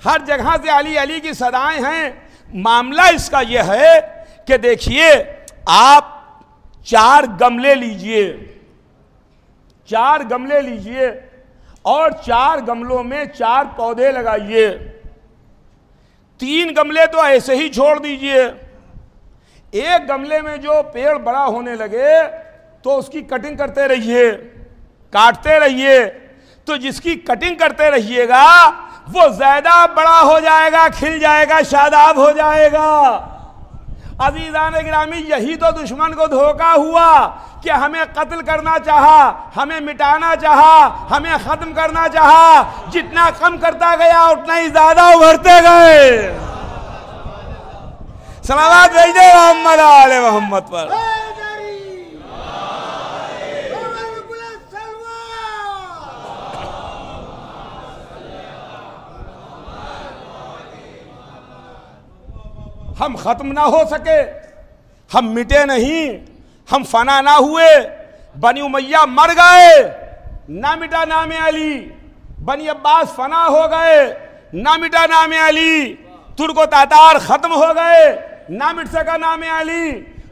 हर जगह से अली अली की सदाएं हैं। मामला इसका यह है कि देखिए, आप 4 गमले लीजिए, 4 गमले लीजिए और 4 गमलों में 4 पौधे लगाइए। 3 गमले तो ऐसे ही छोड़ दीजिए। एक गमले में जो पेड़ बड़ा होने लगे तो उसकी कटिंग करते रहिए, काटते रहिए। तो जिसकी कटिंग करते रहिएगा वो ज्यादा बड़ा हो जाएगा, खिल जाएगा, शादाब हो जाएगा। अज़ीज़ान गिरामी, यही तो दुश्मन को धोखा हुआ कि हमें कत्ल करना चाहा, हमें मिटाना चाहा, हमें खत्म करना चाहा। जितना कम करता गया उतना ही ज्यादा उभरते गए। सलावत भेजिए मोहम्मद आले मोहम्मद पर। हम खत्म ना हो सके, हम मिटे नहीं, हम फना ना हुए। बनी उमैया मर गए, ना मिटा नाम अली। बनी अब्बास फना हो गए, ना मिटा नाम अली। तुर्को तातार खत्म हो गए, ना मिट सका नाम अली।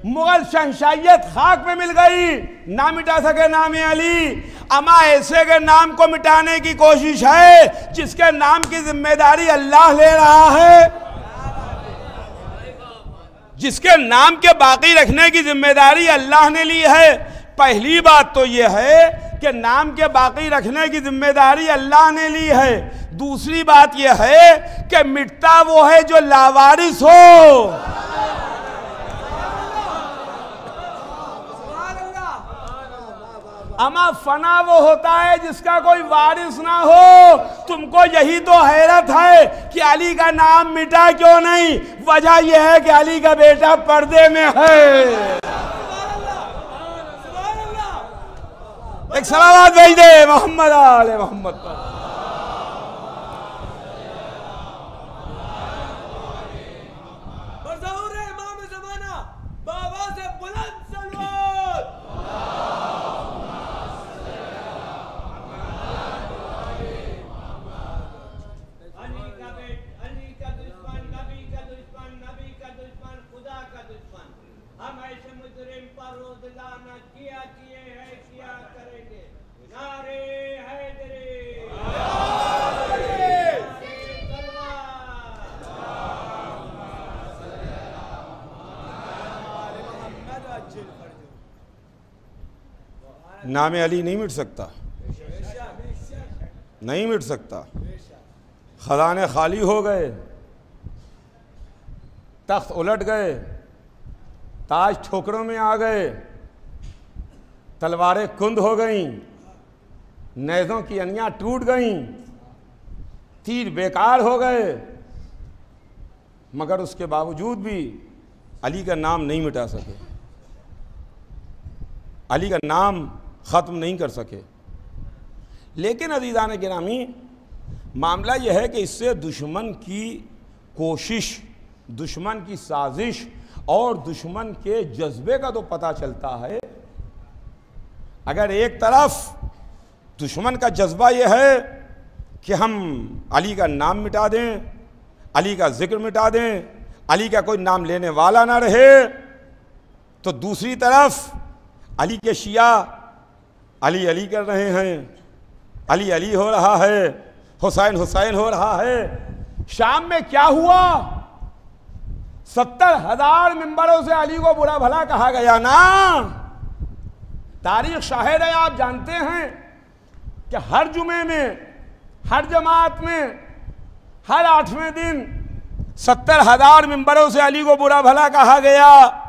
मुगल शहंशाहियत खाक में मिल गई, ना मिटा सके नाम अली। अमा ऐसे के नाम को मिटाने की कोशिश है जिसके नाम की जिम्मेदारी अल्लाह ले रहा है, जिसके नाम के बाकी रखने की जिम्मेदारी अल्लाह ने ली है। पहली बात तो यह है कि नाम के बाकी रखने की जिम्मेदारी अल्लाह ने ली है। दूसरी बात यह है कि मिटता वो है जो लावारिस हो। अमा फना वो होता है जिसका कोई वारिस ना हो। तुमको यही तो हैरत है कि अली का नाम मिटा क्यों नहीं। वजह यह है कि अली का बेटा पर्दे में है। एक सलावत भेज दे मोहम्मद आले मोहम्मद पर। नाम अली नहीं मिट सकता, नहीं मिट सकता। खजाने खाली हो गए, तख्त उलट गए, ताज ठोकरों में आ गए, तलवारें कुंद हो गईं, नेज़ों की अनियाँ टूट गईं, तीर बेकार हो गए, मगर उसके बावजूद भी अली का नाम नहीं मिटा सके, अली का नाम ख़त्म नहीं कर सके। लेकिन अज़ीज़ान गिरामी, मामला यह है कि इससे दुश्मन की कोशिश, दुश्मन की साजिश और दुश्मन के जज्बे का तो पता चलता है। अगर एक तरफ दुश्मन का जज्बा यह है कि हम अली का नाम मिटा दें, अली का जिक्र मिटा दें, अली का कोई नाम लेने वाला ना रहे, तो दूसरी तरफ अली के शिया अली अली कर रहे हैं, अली अली हो रहा है, हुसैन हुसैन हो रहा है। शाम में क्या हुआ? 70,000 मिंबरों से अली को बुरा भला कहा गया ना। तारीख शाहिद है, आप जानते हैं कि हर जुमे में, हर जमात में, हर 8वें दिन 70,000 मिंबरों से अली को बुरा भला कहा गया।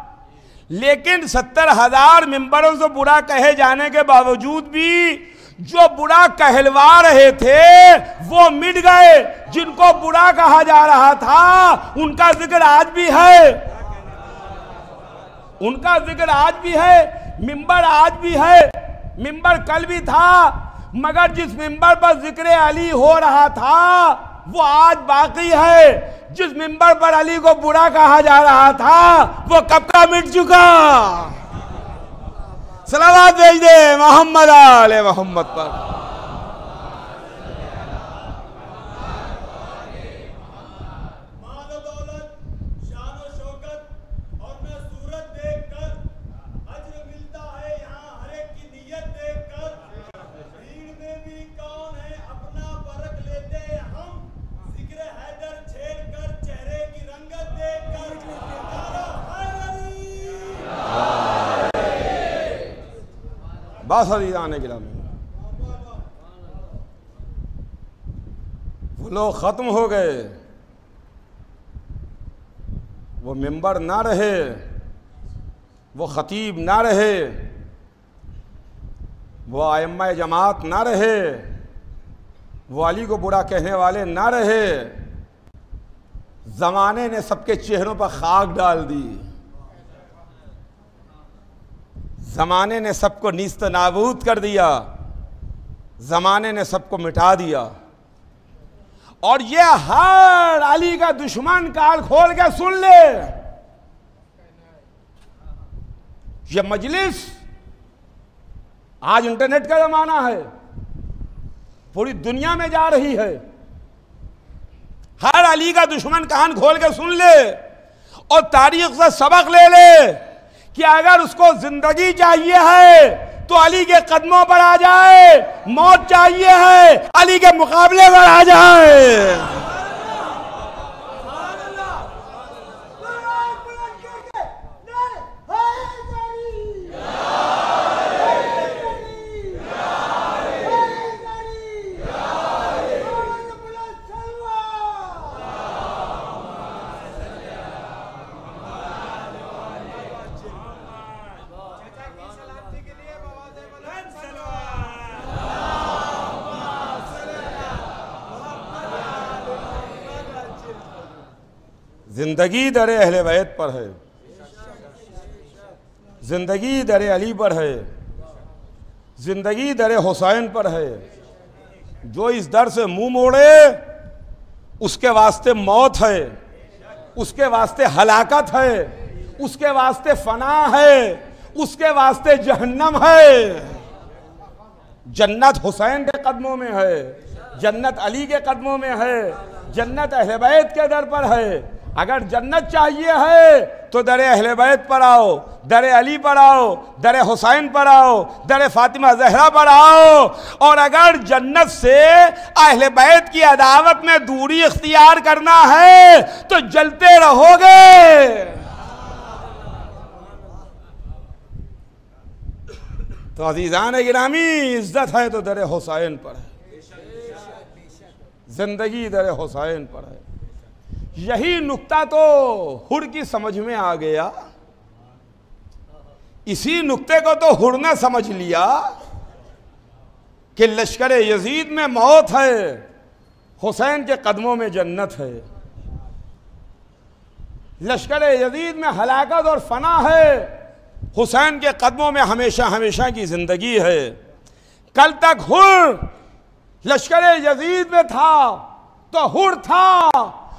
लेकिन 70,000 मिंबरों से बुरा कहे जाने के बावजूद भी जो बुरा कहलवा रहे थे वो मिट गए। जिनको बुरा कहा जा रहा था उनका जिक्र आज भी है, उनका जिक्र आज भी है, मिंबर आज भी है, मिंबर कल भी था, मगर जिस मिंबर पर जिक्र अली हो रहा था वो आज बाकी है। जिस मिंबर पर अली को बुरा कहा जा रहा था वो कब का मिट चुका। सलावत भेज दे मोहम्मद आले मोहम्मद पर। बस अज़ीज़ान गिरामी, वो लोग ख़त्म हो गए, वो मिंबर ना रहे, वो ख़तीब ना रहे, वो आइम्मा जमात ना रहे, वो अली को बुरा कहने वाले ना रहे। ज़माने ने सबके चेहरों पर खाक डाल दी, ज़माने ने सबको नीस्त नाबूद कर दिया, ज़माने ने सबको मिटा दिया। और ये हर अली का दुश्मन कान खोल के सुन ले, ये मजलिस, आज इंटरनेट का ज़माना है, पूरी दुनिया में जा रही है। हर अली का दुश्मन कान खोल के सुन ले और तारीख से सबक ले ले कि अगर उसको जिंदगी चाहिए है तो अली के कदमों पर आ जाए, मौत चाहिए है अली के मुकाबले पर आ जाए। जिंदगी दर अहले बैत पर है, जिंदगी दर अली पर है, जिंदगी दर हुसैन पर है। जो इस दर से मुंह मोड़े उसके वास्ते मौत है, उसके वास्ते हलाकत है, उसके वास्ते फना है, उसके वास्ते जहन्नम है। जन्नत हुसैन के कदमों में है, जन्नत अली के कदमों में है, जन्नत अहले बैत के दर पर है। अगर जन्नत चाहिए है तो दर अहले बैत पर आओ, दर अली पर आओ, दर हुसैन पर आओ, दर फातिमा जहरा पर आओ। और अगर जन्नत से अहले बैत की अदावत में दूरी इख्तियार करना है तो जलते रहोगे। तो अज़ीज़ान गिरामी, इज्जत है तो दर हुसैन पर है, जिंदगी दर हुसैन पर है। यही नुक्ता तो हुर की समझ में आ गया, इसी नुक्ते को तो हुर ने समझ लिया कि लश्कर यजीद में मौत है, हुसैन के कदमों में जन्नत है। लश्कर यजीद में हलाकत और फना है, हुसैन के कदमों में हमेशा हमेशा की जिंदगी है। कल तक हुर लश्कर यजीद में था तो हुर था,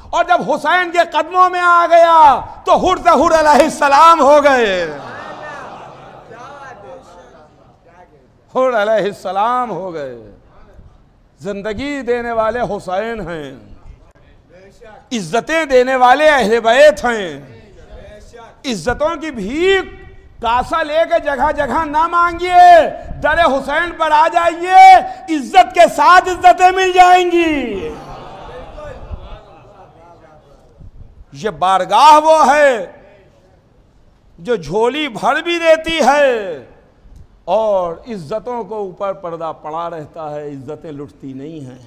और जब हुसैन के कदमों में आ गया तो हुर से हुर अलैहिस्सलाम हो गए, हुर अलैहिस्सलाम हो गए। जिंदगी देने वाले हुसैन हैं, इज्जतें देने वाले अहले बैत हैं। इज्जतों की भीख कासा लेके जगह जगह ना मांगिए, दर हुसैन पर आ जाइए, इज्जत के साथ इज्जतें मिल जाएंगी। ये बारगाह वो है जो झोली भर भी देती है और इज्जतों को ऊपर पर्दा पड़ा रहता है, इज्जतें लुटती नहीं हैं,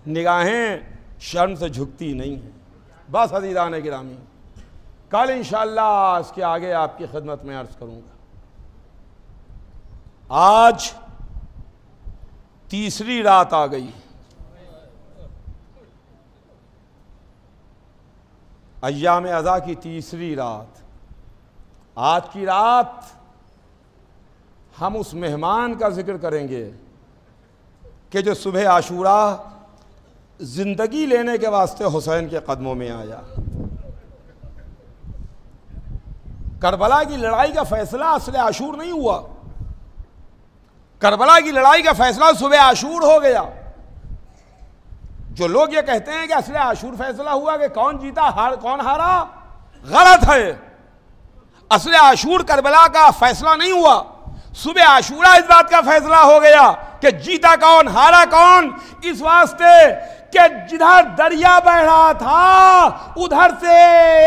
निगाहें शर्म से झुकती नहीं हैं। बस अज़ीज़ान गिरामी, कल इंशाअल्लाह इसके आगे आपकी खिदमत में अर्ज़ करूँगा। आज तीसरी रात आ गई, अय्याम अज़ा की तीसरी रात। आज की रात हम उस मेहमान का जिक्र करेंगे कि जो सुबह आशूरा जिंदगी लेने के वास्ते हुसैन के कदमों में आया। करबला की लड़ाई का फैसला असले आशूर नहीं हुआ, करबला की लड़ाई का फैसला सुबह आशूर हो गया। जो लोग ये कहते हैं कि असले आशूर फैसला हुआ कि कौन जीता कौन हारा, गलत है। असले आशूर करबला का फैसला नहीं हुआ, सुबह आशूरा इस बात का फैसला हो गया कि जीता कौन हारा कौन। इस वास्ते कि जिधर दरिया बह रहा था उधर से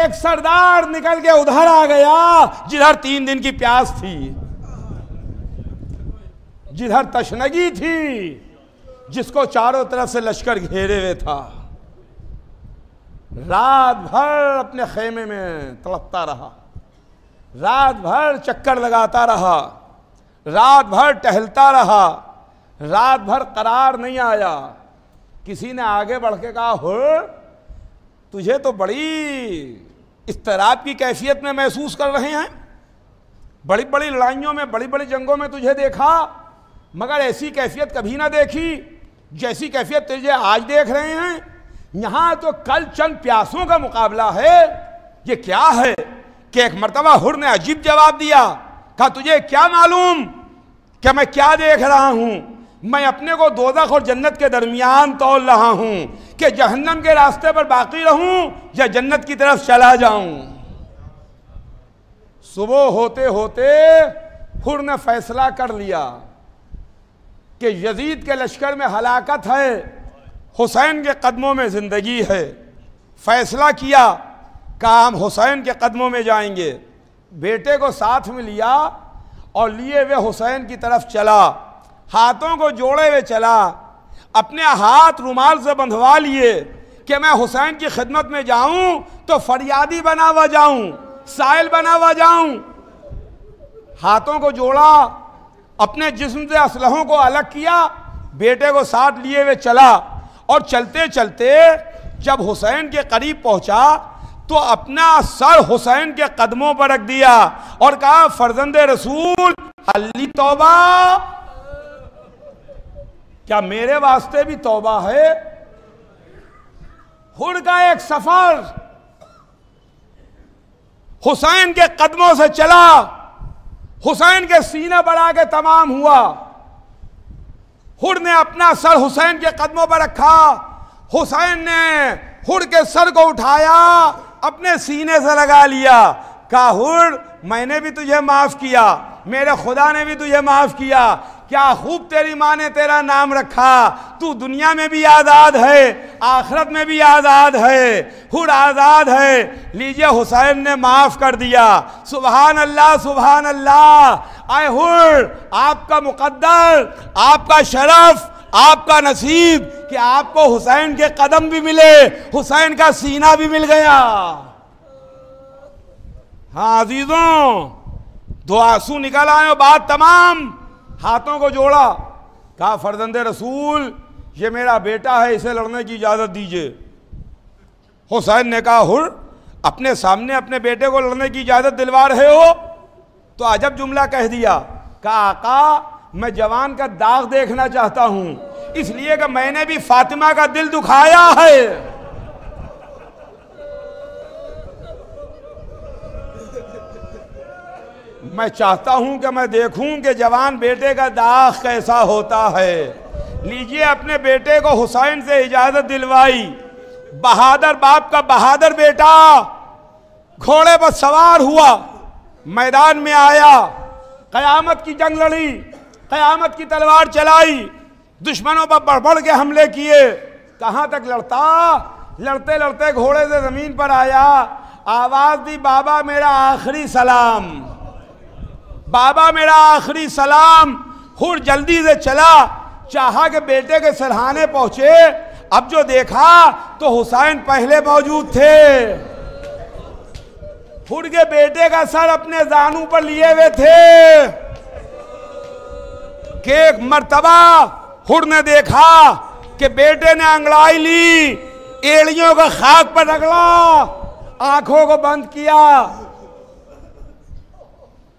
एक सरदार निकल के उधर आ गया, जिधर 3 दिन की प्यास थी, जिधर तशनगी थी, जिसको चारों तरफ से लश्कर घेरे हुए था। रात भर अपने खेमे में तड़पता रहा, रात भर चक्कर लगाता रहा, रात भर टहलता रहा, रात भर करार नहीं आया। किसी ने आगे बढ़ के कहा, हो तुझे तो बड़ी इस्तराब की कैफियत में महसूस कर रहे हैं, बड़ी बड़ी लड़ाइयों में, बड़ी बड़ी जंगों में तुझे देखा, मगर ऐसी कैफियत कभी ना देखी जैसी कैफियत तुझे आज देख रहे हैं। यहाँ तो कल चंद प्यासों का मुकाबला है। ये क्या है कि एक मर्तबा हुर ने अजीब जवाब दिया, कहा तुझे क्या मालूम कि मैं क्या देख रहा हूं, मैं अपने को दोज़ख और जन्नत के दरमियान तौल रहा हूं कि जहन्नम के रास्ते पर बाकी रहूं या जन्नत की तरफ चला जाऊं। सुबह होते होते हुर ने फैसला कर लिया कि यजीद के लश्कर में हलाकत है, हुसैन के कदमों में जिंदगी है। फैसला किया कि हम हुसैन के कदमों में जाएंगे। बेटे को साथ में लिया और लिए हुए हुसैन की तरफ चला, हाथों को जोड़े हुए चला, अपने हाथ रुमाल से बंधवा लिए कि मैं हुसैन की खिदमत में जाऊं तो फरियादी बना हुआ जाऊं, साइल बना हुआ जाऊं। हाथों को जोड़ा, अपने जिस्म से असलहों को अलग किया, बेटे को साथ लिए हुए चला और चलते चलते जब हुसैन के करीब पहुंचा तो अपना सर हुसैन के कदमों पर रख दिया और कहा, फर्जंदे रसूल अल्ली तौबा, क्या मेरे वास्ते भी तौबा है। हुर का एक सफर हुसैन के कदमों से चला, हुसैन के सीने पर आके तमाम हुआ। हुर ने अपना सर हुसैन के कदमों पर रखा, हुसैन ने हुर के सर को उठाया, अपने सीने से लगा लिया, कहा हुर मैंने भी तुझे माफ किया, मेरे खुदा ने भी तुझे माफ किया, क्या खूब तेरी माँ ने तेरा नाम रखा, तू दुनिया में भी आज़ाद है, आखिरत में भी आज़ाद है, हुर आज़ाद है। लीजिए हुसैन ने माफ़ कर दिया। सुभान अल्लाह, सुभान अल्लाह। आए हुर, आपका मुकद्दर, आपका शरफ, आपका नसीब कि आपको हुसैन के कदम भी मिले, हुसैन का सीना भी मिल गया। हाँ अजीजों, दो आंसू निकल आए, बात तमाम। हाथों को जोड़ा, कहा फर्जंदे रसूल, ये मेरा बेटा है, इसे लड़ने की इजाज़त दीजिए। हुसैन ने कहा हुर, अपने सामने अपने बेटे को लड़ने की इजाज़त दिलवा रहे हो? तो अजब जुमला कह दिया। कहा आका, मैं जवान का दाग देखना चाहता हूं, इसलिए कि मैंने भी फातिमा का दिल दुखाया है। मैं चाहता हूं कि मैं देखूं कि जवान बेटे का दाग कैसा होता है। लीजिए, अपने बेटे को हुसैन से इजाजत दिलवाई। बहादुर बाप का बहादुर बेटा घोड़े पर सवार हुआ, मैदान में आया, कयामत की जंग लड़ी, कयामत की तलवार चलाई, दुश्मनों पर बढ़ बढ़ के हमले किए। कहां तक लड़ता? लड़ते लड़ते घोड़े से जमीन पर आया, आवाज दी, बाबा मेरा आखिरी सलाम, बाबा मेरा आखिरी सलाम। हुर जल्दी से चला, चाहा कि बेटे के सरहाने पहुंचे। अब जो देखा तो हुसैन पहले मौजूद थे। हुर के बेटे का सर अपने जानू पर लिए हुए थे कि एक मर्तबा हुर ने देखा कि बेटे ने अंगड़ाई ली, एड़ियों को खाक पर रगड़ा, आंखों को बंद किया।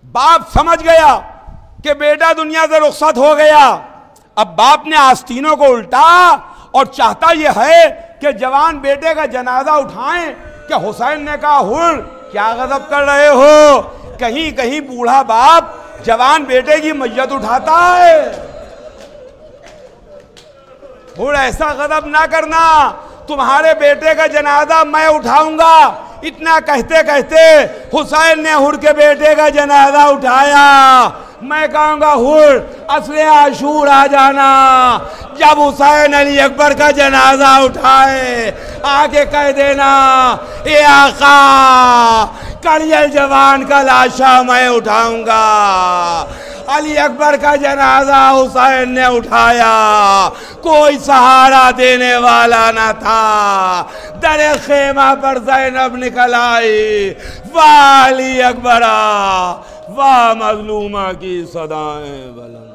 बाप समझ गया कि बेटा दुनिया से रुखसत हो गया। अब बाप ने आस्तीनों को उल्टा और चाहता यह है कि जवान बेटे का जनाजा उठाएं। कि हुसैन ने कहा हुर, क्या गजब कर रहे हो? कहीं कहीं बूढ़ा बाप जवान बेटे की मैयत उठाता है। हुर, ऐसा गजब ना करना, तुम्हारे बेटे का जनाजा मैं उठाऊंगा। इतना कहते कहते हुसैन ने हुर के बेटे का जनाजा उठाया। मैं कहूंगा हुर, असले आशूर आ जाना, जब हुसैन अली अकबर का जनाजा उठाए आके कह देना, ए आका, कड़ियल जवान का लाशा मैं उठाऊंगा। अली अकबर का जनाजा हुसैन ने उठाया, कोई सहारा देने वाला न था। दरे खेमा पर ज़ैनब निकल आई, वाह अली अकबरा, वाह मजलूमा की सदाएं बुलंद।